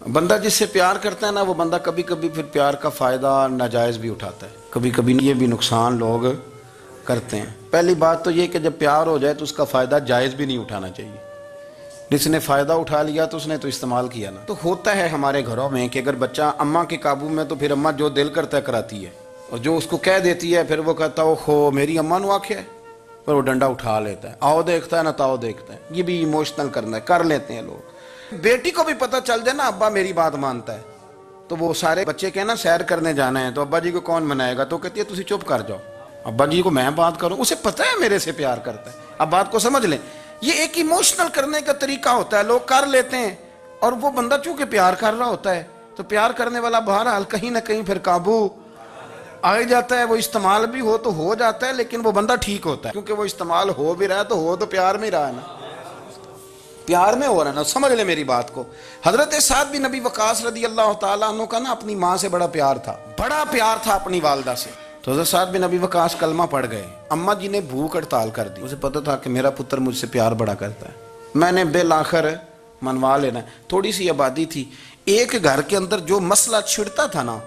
بندہ جس سے پیار کرتا ہے نا، وہ بندہ کبھی کبھی پھر پیار کا فائدہ ناجائز بھی اٹھاتا ہے، کبھی کبھی یہ بھی نقصان لوگ کرتے ہیں۔ پہلی بات تو یہ کہ جب پیار ہو جائے تو اس کا فائدہ جائز بھی نہیں اٹھانا چاہیے۔ جس نے فائدہ اٹھا لیا تو اس نے تو استعمال کیا نا۔ تو ہوتا ہے ہمارے گھروں میں کہ اگر بچہ اماں کے قابو میں تو پھر اماں جو دل کرتا ہے کراتی ہے، اور جو اس کو کہہ دیتی ہے پھر وہ کہتا ہے اوہو میری اماں نے آکھیا ہے، پر وہ ڈنڈا اٹھا لیتا ہے، آؤ دیکھتا ہے نہ تاؤ دیکھتا ہے۔ یہ بھی ایموشنل کرنا ہے، کر لیتے ہیں لوگ۔ بیٹی کو بھی پتہ چل جائے نا ابا میری بات مانتا ہے، تو وہ سارے بچے کہیں نا سیر کرنے جانا ہے تو ابا جی کو کون منائے گا، تو کہتی ہے تسی چپ کر جاؤ، ابا جی کو میں بات کروں، اسے پتہ ہے میرے سے پیار کرتا ہے۔ اب بات کو سمجھ لیں، یہ ایک ایموشنل کرنے کا طریقہ ہوتا ہے، لوگ کر لیتے ہیں، اور وہ بندہ چونکہ پیار کر رہا ہوتا ہے تو پیار کرنے والا بہرحال کہیں نہ کہیں پھر قابو آ جاتا ہے۔ وہ استعمال بھی ہو تو ہو جاتا ہے، لیکن وہ بندہ ٹھیک ہوتا ہے، کیونکہ وہ استعمال ہو بھی رہا ہے تو ہو تو پیار میں رہا ہے نا، پیار میں ہو رہا ہے نا۔ سمجھ لیں میری بات کو۔ حضرت سعد بن ابی وقاص رضی اللہ تعالیٰ عنہ کا نا اپنی ماں سے بڑا پیار تھا، بڑا پیار تھا اپنی والدہ سے۔ تو حضرت سعد بن ابی وقاص کلمہ پڑھ گئے، اماں جی نے بھوک ہڑتال کر دی، اسے پتہ تھا کہ میرا پتر مجھ سے پیار بڑا کرتا ہے، میں نے بالآخر منوا لینا ہے۔ تھوڑی سی آبادی تھی، ایک گھر کے اندر جو مسئلہ چھڑتا تھا نا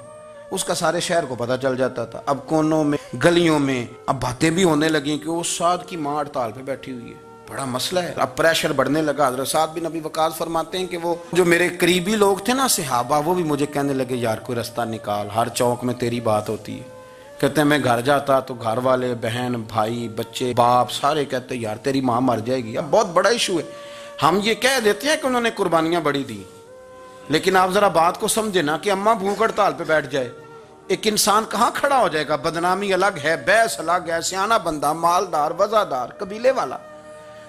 اس کا سارے شہر کو پتہ چل جاتا تھا۔ اب کونوں میں گلیوں میں اب باتیں بھی ہونے لگیں کہ وہ سعد کی ماں ہڑتال پہ بیٹھی ہوئی ہے، بڑا مسئلہ ہے۔ اب پریشر بڑھنے لگا۔ حضرت سعد بن ابی وقاص فرماتے ہیں کہ وہ جو میرے قریبی لوگ تھے نا صحابہ، وہ بھی مجھے کہنے لگے یار کوئی رستہ نکال، ہر چوک میں تیری بات ہوتی ہے۔ کہتے ہیں میں گھر جاتا تو گھر والے، بہن، بھائی، بچے، باپ سارے کہتے ہیں یار تیری ماں مر جائے گی۔ اب بہت بڑا ایشو ہے، ہم یہ کہہ دیتے ہیں کہ انہوں نے قربانیاں بڑی دی، لیکن آپ ذرا بات کو سمجھے نا کہ اماں بھوک ہڑتال پہ بیٹھ جائے، ایک انسان کہاں کھڑا ہو جائے گا؟ بدنامی الگ ہے، بحث الگ ہے، سیانہ بندہ، مالدار، وزادار، قبیلے والا۔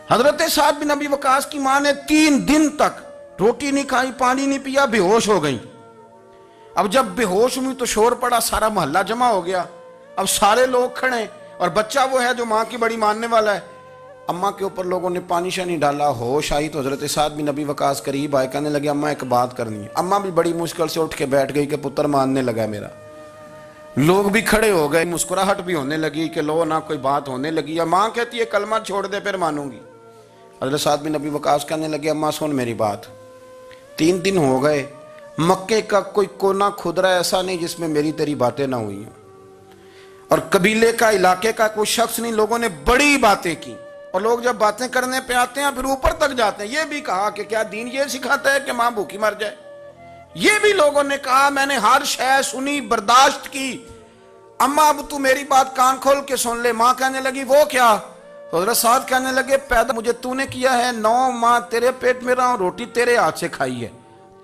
حضرت سعد بن ابی وقاص کی ماں نے 3 دن تک روٹی نہیں کھائی، پانی نہیں پیا، بے ہوش ہو گئی۔ اب جب بے ہوش ہوئی تو شور پڑا، سارا محلہ جمع ہو گیا، اب سارے لوگ کھڑے، اور بچہ وہ ہے جو ماں کی بڑی ماننے والا ہے۔ اماں کے اوپر لوگوں نے پانی شانی ڈالا، ہوش آئی تو حضرت سعد بن ابی وقاص قریب آئے، کہنے لگے اماں ایک بات کرنی ہے۔ اماں بھی بڑی مشکل سے اٹھ کے بیٹھ گئی کہ پتر ماننے لگا میرا۔ لوگ بھی کھڑے ہو گئے، مسکراہٹ بھی ہونے لگی کہ لو نہ کوئی بات ہونے لگی، یا ماں کہتی ہے کلمہ چھوڑ دے پھر مانوں گی۔ حضرت سعد بن ابی وقاص کہنے لگے اماں سن میری بات، 3 دن ہو گئے، مکے کا کوئی کونا کھدرا ایسا نہیں جس میں میری تیری باتیں نہ ہوئی ہیں، اور قبیلے کا، علاقے کا کوئی شخص نہیں، لوگوں نے بڑی باتیں کی، اور لوگ جب باتیں کرنے پہ آتے ہیں پھر اوپر تک جاتے ہیں۔ یہ بھی کہا کہ کیا دین یہ سکھاتا ہے کہ ماں بھوکی مر جائے؟ یہ بھی لوگوں نے کہا، میں نے ہر شے سنی، برداشت کی، اماں اب تو میری بات کان کھول کے سن لے۔ ماں کہنے لگی وہ کیا؟ تو حضرت سعد کہنے لگے پیدا مجھے تو نے کیا ہے، 9 ماہ تیرے پیٹ میں رہا ہوں، روٹی تیرے ہاتھ سے کھائی ہے،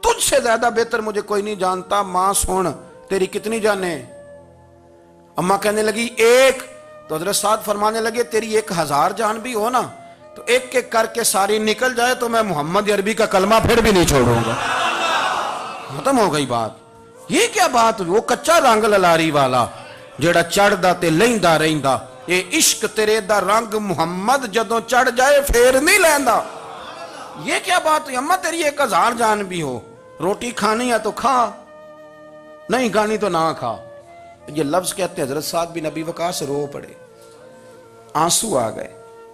تجھ سے زیادہ بہتر مجھے کوئی نہیں جانتا۔ ماں سن تیری کتنی جانیں؟ اماں کہنے لگی 1۔ تو حضرت سعد فرمانے لگے تیری 1000 جان بھی ہو نا تو ایک ایک کر کے ساری نکل جائے تو میں محمد عربی کا کلمہ پھر بھی نہیں چھوڑوں گا۔ ختم ہو گئی بات۔ یہ کیا بات؟ وہ کچا رنگ للاری والا جیڑا چڑھدا تے لیندا رہندا، اے عشق تیرے دا رنگ محمد جدوں چڑھ جائے پھر نہیں لیندا۔ یہ کیا بات ہوئی؟ اماں تیری 1000 جان بھی ہو، روٹی کھانی ہے تو کھا، نہیں کھانی تو نہ کھا۔ یہ لفظ کہتے ہیں حضرت سعد بن ابی وقاص رو پڑے، آنسو آ گئے،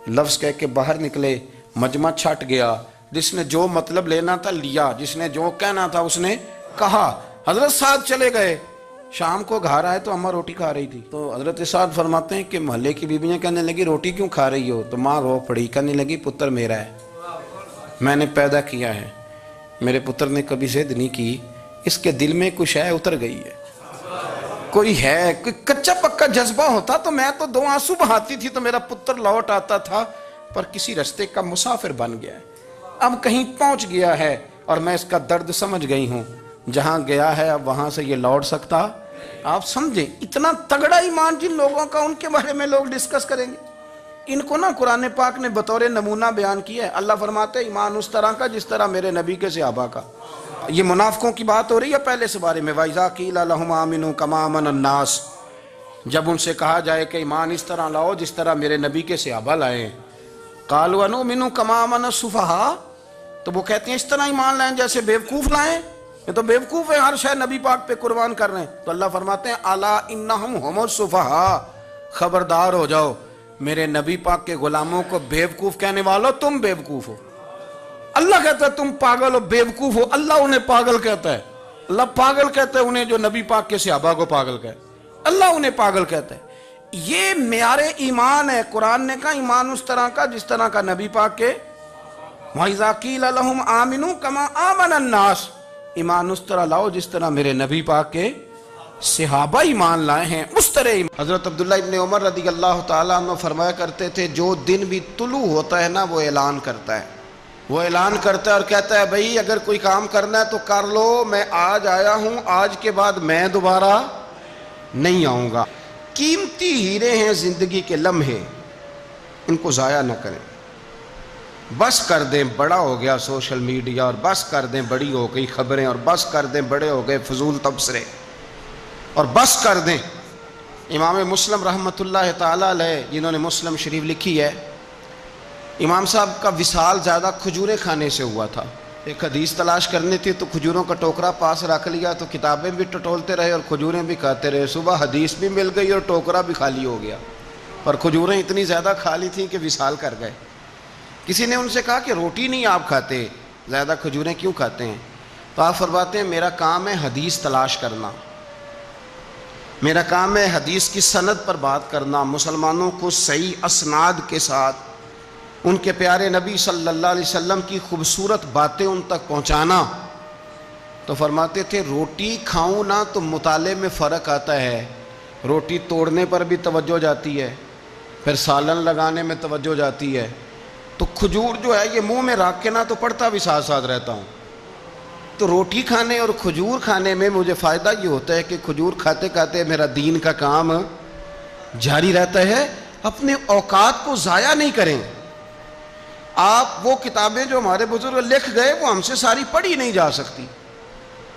لفظ کہہ کے باہر نکلے، مجمع چھٹ گیا، جس نے جو مطلب لینا تھا لیا، جس نے جو کہنا تھا اس نے کہا۔ حضرت سعد چلے گئے، شام کو گھر آئے تو اماں روٹی کھا رہی تھی۔ تو حضرت سعد فرماتے ہیں کہ محلے کی بیویاں کہنے لگی روٹی کیوں کھا رہی ہو؟ تو ماں رو پڑی، کہنے لگی پتر میرا ہے، میں نے پیدا کیا ہے، میرے پتر نے کبھی ضد نہیں کی، اس کے دل میں کچھ ہے اتر گئی ہے، کوئی ہے، کوئی کچا پکا جذبہ ہوتا تو میں تو 2 آنسو بہاتی تھی تو میرا پتر لوٹ آتا تھا، پر کسی رستے کا مسافر بن گیا ہے، اب کہیں پہنچ گیا ہے، اور میں اس کا درد سمجھ گئی ہوں، جہاں گیا ہے اب وہاں سے یہ لوٹ سکتا۔ آپ سمجھیں اتنا تگڑا ایمان جن لوگوں کا، ان کے بارے میں لوگ ڈسکس کریں گے۔ ان کو نا قرآن پاک نے بطور نمونہ بیان کیا ہے۔ اللہ فرماتے ہیں ایمان اس طرح کا جس طرح میرے نبی کے صحابہ کا۔ یہ منافقوں کی بات ہو رہی ہے پہلے سے بارے میں، وَإِذَا قِيلَ لَهُمْ آمِنُوا كَمَا آمَنَ النَّاسُ، جب ان سے کہا جائے کہ ایمان اس طرح لاؤ جس طرح میرے نبی کے صحابہ لائے، قَالُوا أَنُؤْمِنُ كَمَا آمَنَ السُّفَهَاءُ، تو وہ کہتے ہیں اس طرح ایمان لائیں جیسے بیوقوف لائیں، یہ تو بیوقوف ہے، ہر شے نبی پاک پہ قربان کر رہے ہیں۔ تو اللہ فرماتے ہیں الا انہم ہم السفہاء، خبردار ہو جاؤ، میرے نبی پاک کے غلاموں کو بیوقوف کہنے والو تم بیوقوف ہو۔ اللہ کہتا ہے تم پاگل ہو، بیوقوف ہو، اللہ انہیں پاگل کہتا ہے. اللہ پاگل کہتا ہے انہیں جو نبی پاک کے صحابہ کو پاگل کہتا ہے، اللہ انہیں پاگل کہتا ہے. یہ معیار ایمان ہے. قرآن نے کہا ایمان اس طرح کا جس طرح کا نبی پاک کے وَإِذَا قِيلَ لَهُمْ آمِنُوا كَمَا آمَنَ النَّاسُ، ایمان اس طرح لاؤ جس طرح میرے نبی پاک کے صحابہ ایمان لائے ہیں اس طرح ایمان. حضرت عبداللہ ابن عمر رضی اللہ تعالیٰ عنہ فرمایا کرتے تھے جو دن بھی طلوع ہوتا ہے نا وہ اعلان کرتا ہے، وہ اعلان کرتا ہے اور کہتا ہے بھئی اگر کوئی کام کرنا ہے تو کر لو، میں آج آیا ہوں، آج کے بعد میں دوبارہ نہیں آؤں گا. قیمتی ہیرے ہیں زندگی کے لمحے، ان کو ضائع نہ کریں. بس کر دیں بڑا ہو گیا سوشل میڈیا، اور بس کر دیں بڑی ہو گئی خبریں، اور بس کر دیں بڑے ہو گئے فضول تبصرے، اور بس کر دیں. امام مسلم رحمۃ اللہ تعالیٰ علیہ جنہوں نے مسلم شریف لکھی ہے، امام صاحب کا وصال زیادہ کھجوریں کھانے سے ہوا تھا. ایک حدیث تلاش کرنی تھی تو کھجوروں کا ٹوکرا پاس رکھ لیا تو کتابیں بھی ٹٹولتے رہے اور کھجوریں بھی کھاتے رہے. صبح حدیث بھی مل گئی اور ٹوکرا بھی خالی ہو گیا، پر کھجوریں اتنی زیادہ کھا لی تھیں کہ وصال کر گئے. کسی نے ان سے کہا کہ روٹی نہیں آپ کھاتے، زیادہ کھجوریں کیوں کھاتے ہیں؟ تو آپ فرماتے ہیں میرا کام ہے حدیث تلاش کرنا، میرا کام ہے حدیث کی سند پر بات کرنا، مسلمانوں کو صحیح اسناد کے ساتھ ان کے پیارے نبی صلی اللہ علیہ وسلم کی خوبصورت باتیں ان تک پہنچانا. تو فرماتے تھے روٹی کھاؤں نہ تو مطالعے میں فرق آتا ہے، روٹی توڑنے پر بھی توجہ جاتی ہے، پھر سالن لگانے میں توجہ جاتی ہے، تو کھجور جو ہے یہ منہ میں رکھ کے نہ تو پڑھتا بھی ساتھ ساتھ رہتا ہوں. تو روٹی کھانے اور کھجور کھانے میں مجھے فائدہ یہ ہوتا ہے کہ کھجور کھاتے کھاتے میرا دین کا کام جاری رہتا ہے. اپنے اوقات کو ضائع نہیں کریں. آپ وہ کتابیں جو ہمارے بزرگ لکھ گئے وہ ہم سے ساری پڑھی نہیں جا سکتی،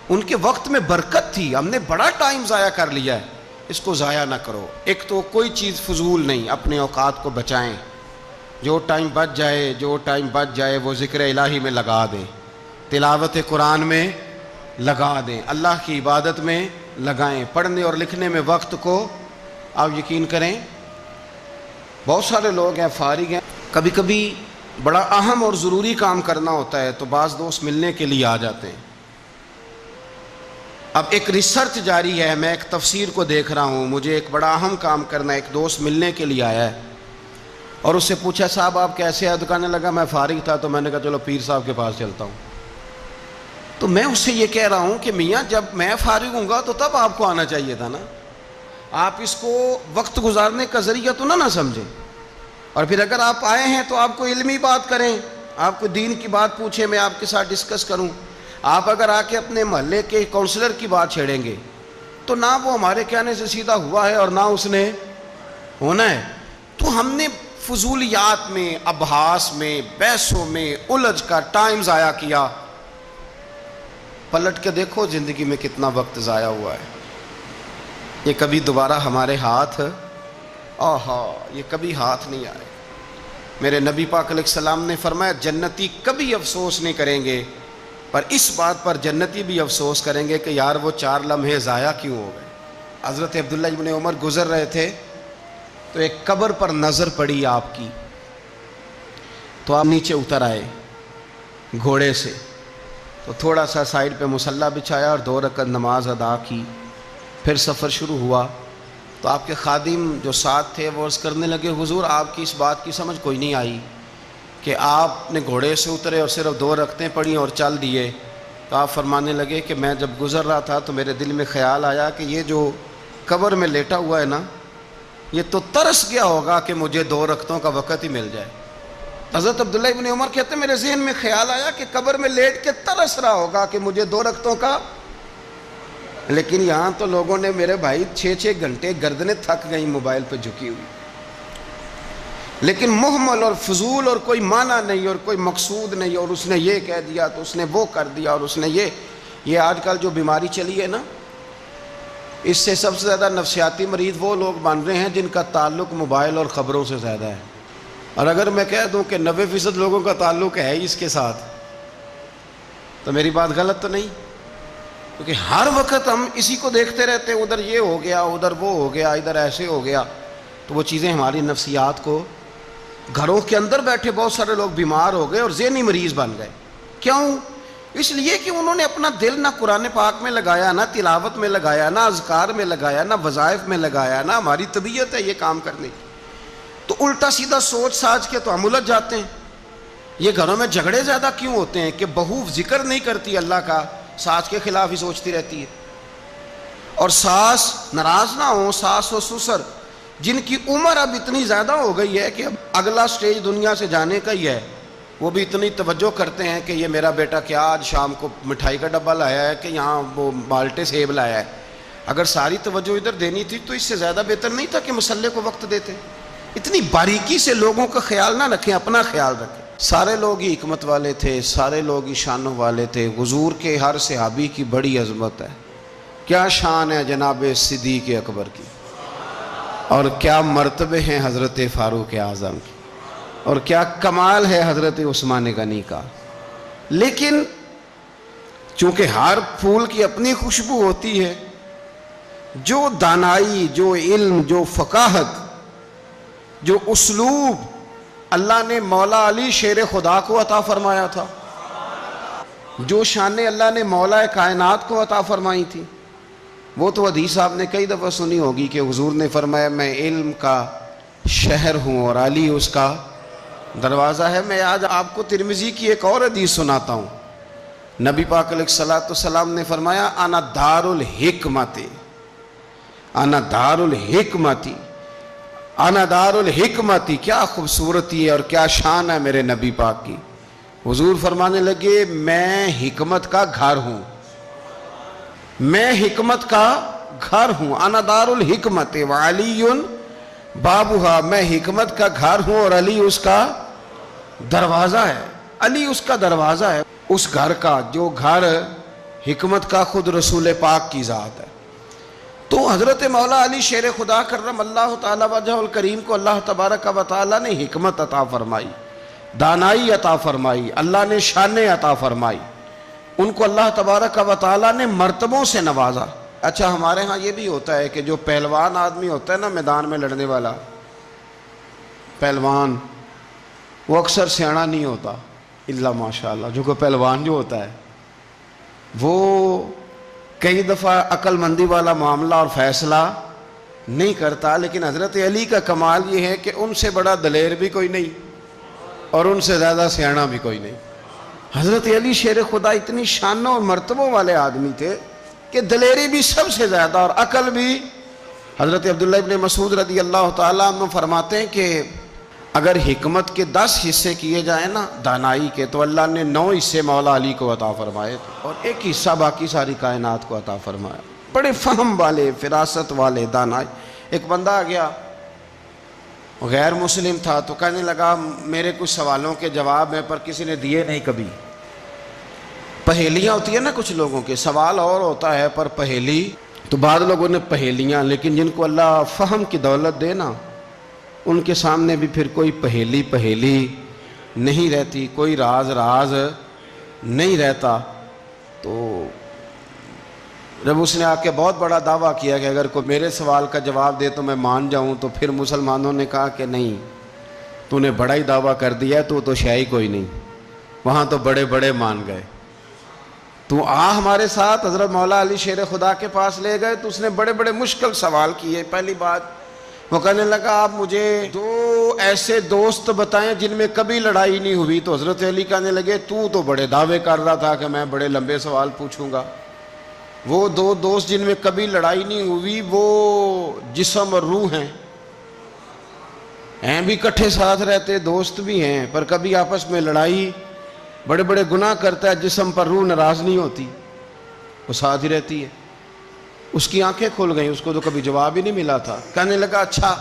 ان کے وقت میں برکت تھی، ہم نے بڑا ٹائم ضائع کر لیا ہے، اس کو ضائع نہ کرو. ایک تو کوئی چیز فضول نہیں، اپنے اوقات کو بچائیں. جو ٹائم بچ جائے وہ ذکر الہی میں لگا دیں، تلاوت قرآن میں لگا دیں، اللہ کی عبادت میں لگائیں. پڑھنے اور لکھنے میں وقت کو آپ یقین کریں بہت سارے لوگ ہیں فارغ ہیں، کبھی کبھی بڑا اہم اور ضروری کام کرنا ہوتا ہے تو بعض دوست ملنے کے لیے آ جاتے ہیں. اب ایک ریسرچ جاری ہے، میں ایک تفسیر کو دیکھ رہا ہوں، مجھے ایک بڑا اہم کام کرنا ہے. ایک دوست ملنے کے لیے آیا ہے اور اس سے پوچھا صاحب آپ کیسے ہیں؟ تو کہنے لگا میں فارغ تھا تو میں نے کہا چلو پیر صاحب کے پاس چلتا ہوں. تو میں اس سے یہ کہہ رہا ہوں کہ میاں جب میں فارغ ہوں گا تو تب آپ کو آنا چاہیے تھا نا، آپ اس کو وقت گزارنے کا ذریعہ تو نہ سمجھیں. اور پھر اگر آپ آئے ہیں تو آپ کو علمی بات کریں، آپ کو دین کی بات پوچھیں، میں آپ کے ساتھ ڈسکس کروں. آپ اگر آ کے اپنے محلے کے کونسلر کی بات چھیڑیں گے تو نہ وہ ہمارے کہنے سے سیدھا ہوا ہے اور نہ اس نے ہونا ہے. تو ہم نے فضولیات میں، ابحاث میں، بحثوں میں الجھ کا ٹائم ضائع کیا. پلٹ کے دیکھو زندگی میں کتنا وقت ضائع ہوا ہے. یہ کبھی دوبارہ ہمارے ہاتھ یہ کبھی ہاتھ نہیں آئے. میرے نبی پاک علیہ السلام نے فرمایا جنتی کبھی افسوس نہیں کریں گے، پر اس بات پر جنتی بھی افسوس کریں گے کہ یار وہ 4 لمحے ضائع کیوں ہو گئے. حضرت عبداللہ ابن عمر گزر رہے تھے تو ایک قبر پر نظر پڑی آپ کی، تو آپ نیچے اتر آئے گھوڑے سے، تو تھوڑا سا سائیڈ پہ مصلی بچھایا اور 2 رکعت نماز ادا کی. پھر سفر شروع ہوا تو آپ کے خادم جو ساتھ تھے وہ عرض کرنے لگے حضور آپ کی اس بات کی سمجھ کوئی نہیں آئی کہ آپ نے گھوڑے سے اترے اور صرف 2 رکعتیں پڑھی اور چل دیے. تو آپ فرمانے لگے کہ میں جب گزر رہا تھا تو میرے دل میں خیال آیا کہ یہ جو قبر میں لیٹا ہوا ہے نا یہ تو ترس گیا ہوگا کہ مجھے 2 رکعتوں کا وقت ہی مل جائے. حضرت عبداللہ ابن عمر کہتے ہیں میرے ذہن میں خیال آیا کہ قبر میں لیٹ کے ترس رہا ہوگا کہ مجھے 2 رکعتوں کا. لیکن یہاں تو لوگوں نے میرے بھائی 6 گھنٹے گردنیں تھک گئیں موبائل پہ جھکی ہوئی، لیکن محمل اور فضول اور کوئی معنی نہیں اور کوئی مقصود نہیں، اور اس نے یہ کہہ دیا تو اس نے وہ کر دیا، اور اس نے یہ آج کل جو بیماری چلی ہے نا اس سے سب سے زیادہ نفسیاتی مریض وہ لوگ بن رہے ہیں جن کا تعلق موبائل اور خبروں سے زیادہ ہے. اور اگر میں کہہ دوں کہ 90% لوگوں کا تعلق ہے اس کے ساتھ تو میری بات غلط تو نہیں؟ کیونکہ ہر وقت ہم اسی کو دیکھتے رہتے ہیں، ادھر یہ ہو گیا، ادھر وہ ہو گیا، ادھر ایسے ہو گیا. تو وہ چیزیں ہماری نفسیات کو، گھروں کے اندر بیٹھے بہت سارے لوگ بیمار ہو گئے اور ذہنی مریض بن گئے. کیوں؟ اس لیے کہ انہوں نے اپنا دل نہ قرآن پاک میں لگایا، نہ تلاوت میں لگایا، نہ اذکار میں لگایا، نہ وظائف میں لگایا، نہ ہماری طبیعت ہے یہ کام کرنے کی، تو الٹا سیدھا سوچ ساچ کے تو ہم الجھ جاتے ہیں۔ یہ گھروں میں جھگڑے زیادہ کیوں ہوتے ہیں کہ بہو ذکر نہیں کرتی اللہ کا، ساس کے خلاف ہی سوچتی رہتی ہے، اور ساس ناراض نہ ہو، ساس و سسر جن کی عمر اب اتنی زیادہ ہو گئی ہے کہ اب اگلا سٹیج دنیا سے جانے کا ہی ہے، وہ بھی اتنی توجہ کرتے ہیں کہ یہ میرا بیٹا کیا آج شام کو مٹھائی کا ڈبہ لایا ہے کہ یہاں وہ بالٹے سیب لایا ہے۔ اگر ساری توجہ ادھر دینی تھی تو اس سے زیادہ بہتر نہیں تھا کہ مسئلے کو وقت دیتے؟ اتنی باریکی سے لوگوں کا خیال نہ رکھیں، اپنا خیال رکھیں۔ سارے لوگ ہی حکمت والے تھے، سارے لوگ ہی شانوں والے تھے، حضور کے ہر صحابی کی بڑی عظمت ہے۔ کیا شان ہے جناب صدیق اکبر کی، اور کیا مرتبے ہیں حضرت فاروق اعظم کی، اور کیا کمال ہے حضرت عثمان غنی کا۔ لیکن چونکہ ہر پھول کی اپنی خوشبو ہوتی ہے، جو دانائی، جو علم، جو فقاہت، جو اسلوب اللہ نے مولا علی شیر خدا کو عطا فرمایا تھا، جو شانیں اللہ نے مولا کائنات کو عطا فرمائی تھی، وہ تو حدیث آپ نے کئی دفعہ سنی ہوگی کہ حضور نے فرمایا میں علم کا شہر ہوں اور علی اس کا دروازہ ہے۔ میں آج آپ کو ترمذی کی ایک اور حدیث سناتا ہوں۔ نبی پاک علیہ السلام نے فرمایا انا دار الحکمت، انا دار الحکمت، انا دار الحکمت۔ کیا خوبصورتی ہے اور کیا شان ہے میرے نبی پاک کی۔ حضور فرمانے لگے میں حکمت کا گھر ہوں، میں حکمت کا گھر ہوں، انا دار الحکمت وعلی بابھا، میں حکمت کا گھر ہوں اور علی اس کا دروازہ ہے۔ علی اس کا دروازہ ہے، اس گھر کا جو گھر حکمت کا خود رسول پاک کی ذات ہے۔ تو حضرت مولا علی شیر خدا کرم اللہ تعالی وجہ الکریم کو اللہ تبارک و تعالی نے حکمت عطا فرمائی، دانائی عطا فرمائی، اللہ نے شانیں عطا فرمائی، ان کو اللہ تبارک و تعالی نے مرتبوں سے نوازا۔ اچھا ہمارے ہاں یہ بھی ہوتا ہے کہ جو پہلوان آدمی ہوتا ہے نا میدان میں لڑنے والا پہلوان، وہ اکثر سیاںا نہیں ہوتا الا ماشاءاللہ۔ جو کوئی پہلوان جو ہوتا ہے وہ کئی دفعہ عقل مندی والا معاملہ اور فیصلہ نہیں کرتا، لیکن حضرت علی کا کمال یہ ہے کہ ان سے بڑا دلیر بھی کوئی نہیں اور ان سے زیادہ سیاںا بھی کوئی نہیں۔ حضرت علی شیر خدا اتنی شانوں اور مرتبوں والے آدمی تھے کہ دلیری بھی سب سے زیادہ اور عقل بھی۔ حضرت عبداللہ ابن مسعود رضی اللہ تعالیٰ عنہ فرماتے ہیں کہ اگر حکمت کے 10 حصے کیے جائیں نا دانائی کے، تو اللہ نے 9 حصے مولا علی کو عطا فرمائے اور ایک حصہ باقی ساری کائنات کو عطا فرمایا۔ بڑے فہم والے، فراست والے، دانائی۔ ایک بندہ آ گیا غیر مسلم تھا، تو کہنے لگا میرے کچھ سوالوں کے جواب ہیں پر کسی نے دیے نہیں کبھی۔ پہیلیاں ہوتی ہیں نا کچھ لوگوں کے، سوال اور ہوتا ہے پر پہیلی تو بعض لوگوں نے پہیلیاں، لیکن جن کو اللہ فہم کی دولت دے نا ان کے سامنے بھی پھر کوئی پہیلی نہیں رہتی، کوئی راز نہیں رہتا۔ تو جب اس نے آ کے بہت بڑا دعویٰ کیا کہ اگر کوئی میرے سوال کا جواب دے تو میں مان جاؤں، تو پھر مسلمانوں نے کہا کہ نہیں، تو نے بڑا ہی دعویٰ کر دیا ہے، تو شے کوئی نہیں، وہاں تو بڑے مان گئے، تو ہمارے ساتھ۔ حضرت مولا علی شیر خدا کے پاس لے گئے تو اس نے بڑے مشکل سوال کیے۔ پہلی بات وہ کہنے لگا آپ مجھے 2 ایسے دوست بتائیں جن میں کبھی لڑائی نہیں ہوئی۔ تو حضرت علی کہنے لگے تو بڑے دعوے کر رہا تھا کہ میں بڑے لمبے سوال پوچھوں گا۔ وہ 2 دوست جن میں کبھی لڑائی نہیں ہوئی وہ جسم اور روح ہیں بھی کٹھے ساتھ رہتے، دوست بھی ہیں، پر کبھی آپس میں لڑائی، بڑے گناہ کرتا ہے جسم پر، روح ناراض نہیں ہوتی، وہ ساتھ ہی رہتی ہے۔ اس کی آنکھیں کھل گئیں، اس کو تو کبھی جواب ہی نہیں ملا تھا۔ کہنے لگا اچھا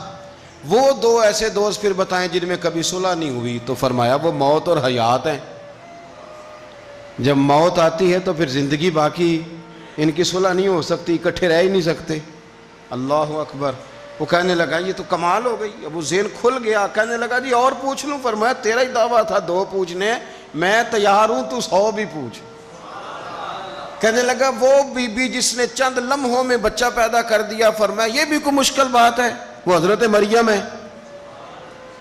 وہ 2 ایسے دوست پھر بتائیں جن میں کبھی صلح نہیں ہوئی۔ تو فرمایا وہ موت اور حیات ہیں، جب موت آتی ہے تو پھر زندگی باقی، ان کی صلح نہیں ہو سکتی، اکٹھے رہ ہی نہیں سکتے۔ اللہ اکبر۔ وہ کہنے لگا یہ تو کمال ہو گئی، اب وہ ذہن کھل گیا۔ کہنے لگا جی اور پوچھ لوں؟ فرمایا تیرا ہی دعویٰ تھا 2 پوچھنے، میں تیار ہوں، تو 100 بھی پوچھ۔ کہنے لگا وہ بی بی جس نے چند لمحوں میں بچہ پیدا کر دیا، فرمایا یہ بھی کوئی مشکل بات ہے؟ وہ حضرت مریم ہے،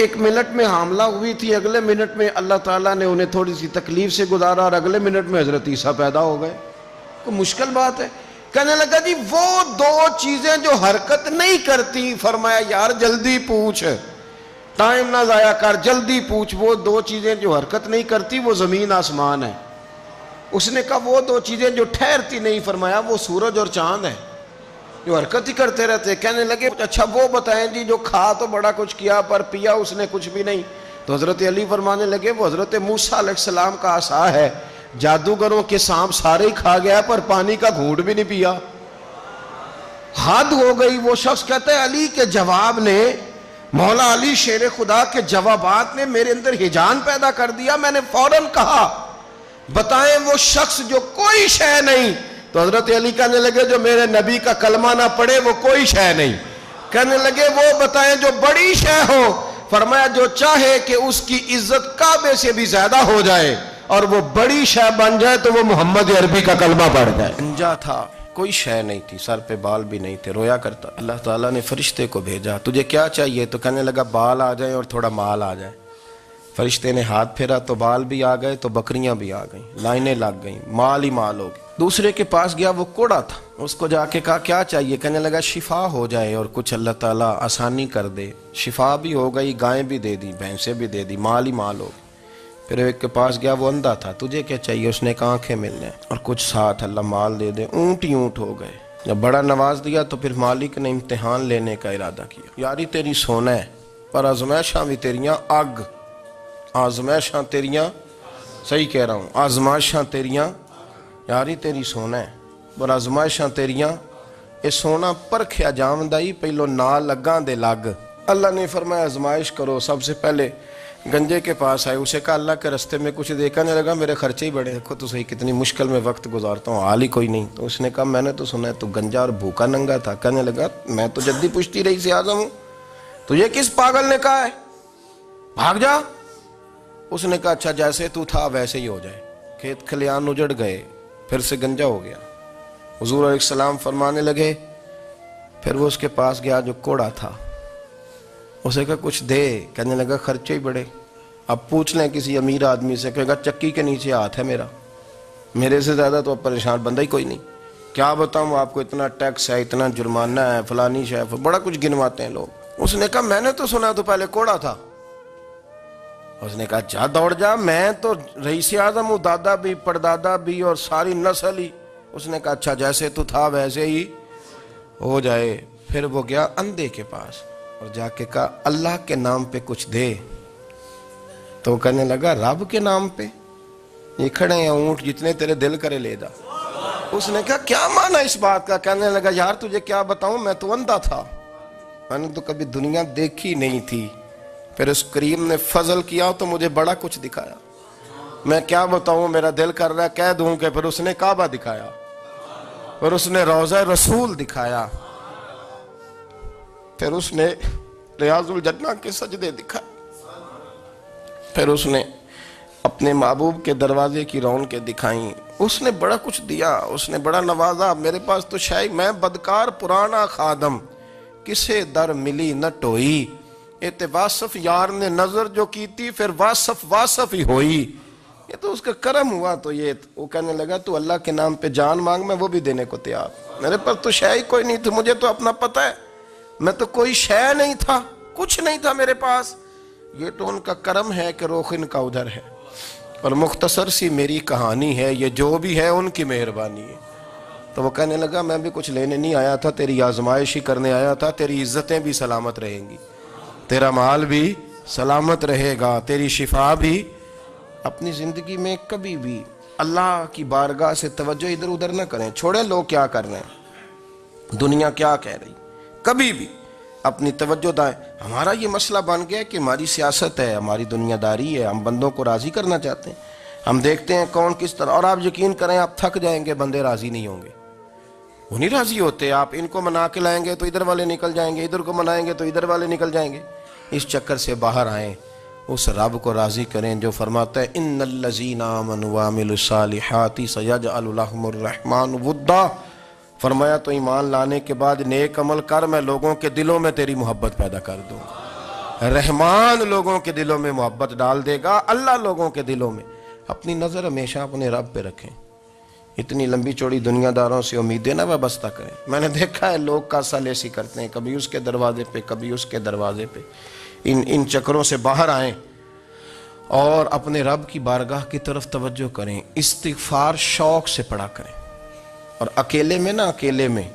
ایک منٹ میں حاملہ ہوئی تھی، اگلے منٹ میں اللہ تعالیٰ نے انہیں تھوڑی سی تکلیف سے گزارا اور اگلے منٹ میں حضرت عیسیٰ پیدا ہو گئے. کوئی مشکل بات ہے؟ کہنے لگا جی وہ دو چیزیں جو حرکت نہیں کرتی، فرمایا یار جلدی پوچھ، ٹائم نہ ضائع کر، جلدی پوچھ. وہ دو چیزیں جو حرکت نہیں کرتی وہ زمین آسمان ہے. اس نے کہا وہ دو چیزیں جو ٹھہرتی نہیں، فرمایا وہ سورج اور چاند ہے جو حرکت ہی کرتے رہتے. کہنے لگے اچھا وہ بتائیں جی جو کھا تو بڑا کچھ کیا پر پیا اس نے کچھ بھی نہیں. تو حضرت علی فرمانے لگے وہ حضرت موسیٰ علیہ السلام کا عصا ہے، جادوگروں کے سانپ سارے ہی کھا گیا پر پانی کا گھونٹ بھی نہیں پیا. حد ہو گئی. وہ شخص کہتا ہے علی کے جواب نے، مولا علی شیر خدا کے جوابات نے میرے اندر ہیجان پیدا کر دیا. میں نے فوراً کہا بتائیں وہ شخص جو کوئی شے نہیں. تو حضرت علی کہنے لگے جو میرے نبی کا کلمہ نہ پڑھے وہ کوئی شے نہیں. کہنے لگے وہ بتائیں جو بڑی شے ہو. فرمایا جو چاہے کہ اس کی عزت کعبے سے بھی زیادہ ہو جائے اور وہ بڑی شے بن جائے تو وہ محمد عربی کا کلمہ پڑھ جائے. گنجا تھا، کوئی شے نہیں تھی، سر پہ بال بھی نہیں تھے، رویا کرتا. اللہ تعالیٰ نے فرشتے کو بھیجا، تجھے کیا چاہیے؟ تو کہنے لگا بال آ جائیں اور تھوڑا مال آ جائے. فرشتے نے ہاتھ پھیرا تو بال بھی آ گئے تو بکریاں بھی آ گئیں، لائنیں لگ گئیں، مال ہی مال ہو گئے. دوسرے کے پاس گیا، وہ کوڑا تھا، اس کو جا کے کہا کیا چاہیے؟ کہنے لگا شفا ہو جائے اور کچھ اللہ تعالیٰ آسانی کر دے. شفا بھی ہو گئی، گائیں بھی دے دی، بھینسیں بھی دے دی، مال ہی مال ہو گئی. پھر ایک کے پاس گیا، وہ اندھا تھا، تجھے کیا چاہیے؟ اس نے کہا آنکھیں ملنے اور کچھ ساتھ اللہ مال دے دے. اونٹ ہی اونٹ ہو گئے. جب بڑا نواز دیا تو پھر مالک نے امتحان لینے کا ارادہ کیا. یاری تیری سونا ہے پر آزمائشاں بھی تیریاں اگ، آزمائشاں تیریاں، صحیح کہہ رہا ہوں، آزمائشاں تیریاں، یاری تیری سونا ہے پر آزمائشاں تیریاں. اے سونا پرکھیا جامدائی پہلو نال لگاں دے لگ. اللہ نے فرمایا آزمائش کرو. سب سے پہلے گنجے کے پاس آئے، اسے کہا اللہ کے رستے میں کچھ دیکھنے لگا، میرے خرچے ہی بڑے، دیکھو تو صحیح کتنی مشکل میں وقت گزارتا ہوں، حال ہی کوئی نہیں. تو اس نے کہا میں نے تو سنا ہے تو گنجا اور بھوکا ننگا تھا. کہنے لگا میں تو جدی پشتی رئیس اعظم ہوں، تجھے کس پاگل نے کہا ہے بھاگ جا؟ اس نے کہا اچھا جیسے تو تھا ویسے ہی ہو جائے. کھیت کھلیان اجڑ گئے، پھر سے گنجا ہو گیا. حضور علیہ السلام فرمانے لگے، پھر وہ اس کے پاس گیا جو کوڑا تھا، اسے کہا کچھ دے. کہنے لگا خرچے ہی بڑے. اب پوچھ لیں کسی امیر آدمی سے، کہے گا چکی کے نیچے ہاتھ ہے میرا، میرے سے زیادہ تو اب پریشان بندہ ہی کوئی نہیں. کیا بتاؤں آپ کو، اتنا ٹیکس ہے، اتنا جرمانہ ہے، فلانی شے، بڑا کچھ گنواتے ہیں لوگ. اس نے کہا میں نے تو سنا تو پہلے کوڑا تھا. اس نے کہا جا دوڑ جا، میں تو رئیس اعظم ہوں، دادا بھی پردادا بھی اور ساری نسل ہی. اس نے کہا اچھا جیسے تو تھا ویسے ہی ہو جائے. پھر وہ گیا اندھے کے پاس اور جا کے کہا اللہ کے نام پہ کچھ دے. تو کہنے لگا رب کے نام پہ؟ یہ کھڑے ہیں اونٹ، جتنے تیرے دل کرے لے جا. اس نے کہا کیا معنی اس بات کا؟ کہنے لگا یار تجھے کیا بتاؤں، میں تو اندھا تھا، میں نے تو کبھی دنیا دیکھی نہیں تھی. پھر اس کریم نے فضل کیا تو مجھے بڑا کچھ دکھایا. میں کیا بتاؤں، میرا دل کر رہا ہے کہہ دوں کہ پھر اس نے کعبہ دکھایا، پھر اس نے روضہ رسول دکھایا، پھر اس نے ریاض الجنہ کے سجدے دکھائے، پھر اس نے اپنے محبوب کے دروازے کی رونقیں دکھائیں. اس نے بڑا کچھ دیا، اس نے بڑا نوازا. میرے پاس تو شاید میں بدکار پرانا خادم، کسے در ملی نہ ٹوئی. ایتے واصف یار نے نظر جو کی تھی پھر واصف ہی ہوئی. یہ تو اس کا کرم ہوا. تو یہ وہ کہنے لگا تو اللہ کے نام پہ جان مانگ، میں وہ بھی دینے کو تیار. میرے پاس تو شے ہی کوئی نہیں تھی، مجھے تو اپنا پتہ ہے، میں تو کوئی شے نہیں تھا، کچھ نہیں تھا میرے پاس. یہ تو ان کا کرم ہے کہ رخ ان کا ادھر ہے. اور مختصر سی میری کہانی ہے، یہ جو بھی ہے ان کی مہربانی ہے. تو وہ کہنے لگا میں بھی کچھ لینے نہیں آیا تھا، تیری آزمائش ہی کرنے آیا تھا. تیری عزتیں بھی سلامت رہیں گی، تیرا مال بھی سلامت رہے گا، تیری شفا بھی. اپنی زندگی میں کبھی بھی اللہ کی بارگاہ سے توجہ ادھر ادھر نہ کریں. چھوڑیں لوگ کیا کر رہے ہیں، دنیا کیا کہہ رہی. کبھی بھی اپنی توجہ دائیں. ہمارا یہ مسئلہ بن گیا کہ ہماری سیاست ہے، ہماری دنیا داری ہے، ہم بندوں کو راضی کرنا چاہتے ہیں. ہم دیکھتے ہیں کون کس طرح، اور آپ یقین کریں آپ تھک جائیں گے، بندے راضی نہیں ہوں گے، وہ نہیں راضی ہوتے. آپ ان کو منا کے لائیں گے تو ادھر والے نکل جائیں گے، ادھر کو منائیں گے تو ادھر والے نکل جائیں گے. اس چکر سے باہر آئیں، اس رب کو راضی کریں جو فرماتا ہے ان الذین آمنوا وعملوا الصالحات سیجعل لهم الرحمن ودا. فرمایا تو ایمان لانے کے بعد نیک عمل کر، میں لوگوں کے دلوں میں تیری محبت پیدا کر دوں. رحمان لوگوں کے دلوں میں محبت ڈال دے گا، اللہ لوگوں کے دلوں میں۔ اپنی نظر ہمیشہ اپنے رب پہ رکھیں، اتنی لمبی چوڑی دنیا داروں سے امیدیں نہ وابستہ کریں۔ میں نے دیکھا ہے لوگ کاسا لیسی کرتے ہیں، کبھی اس کے دروازے پہ کبھی اس کے دروازے پہ، ان چکروں سے باہر آئیں اور اپنے رب کی بارگاہ کی طرف توجہ کریں، استغفار شوق سے پڑھا کریں۔ اور اکیلے میں نا، اکیلے میں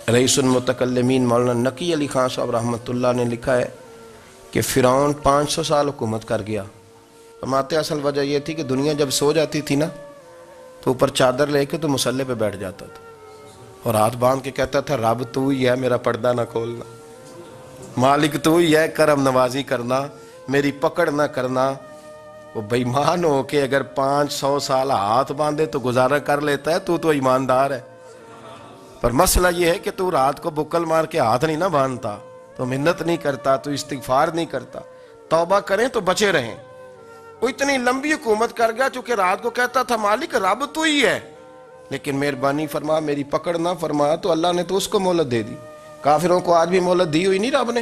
رئیس المتکلمین مولانا نقی علی خان صاحب رحمۃ اللہ نے لکھا ہے کہ فرعون 500 سال حکومت کر گیا۔ فرماتے اصل وجہ یہ تھی کہ دنیا جب سو جاتی تھی نا تو اوپر چادر لے کے تو مصلے پہ بیٹھ جاتا تھا اور ہاتھ باندھ کے کہتا تھا رب تو ہی ہے، میرا پردہ نہ کھولنا، مالک تو ہی ہے، کرم نوازی کرنا، میری پکڑ نہ کرنا۔ وہ بے ایمان ہو کے اگر 500 سال ہاتھ باندھے تو گزارا کر لیتا ہے، تو ایماندار ہے۔ پر مسئلہ یہ ہے کہ تو رات کو بکل مار کے ہاتھ نہیں نہ باندھتا، تو منت نہیں کرتا، تو استغفار نہیں کرتا۔ توبہ کریں تو بچے رہیں۔ وہ اتنی لمبی حکومت کر گیا چونکہ رات کو کہتا تھا مالک رب تو ہی ہے، لیکن مہربانی فرما، میری پکڑ نہ فرما، تو اللہ نے تو اس کو مہلت دے دی۔ کافروں کو آج بھی مہلت دی ہوئی نہیں رب نے؟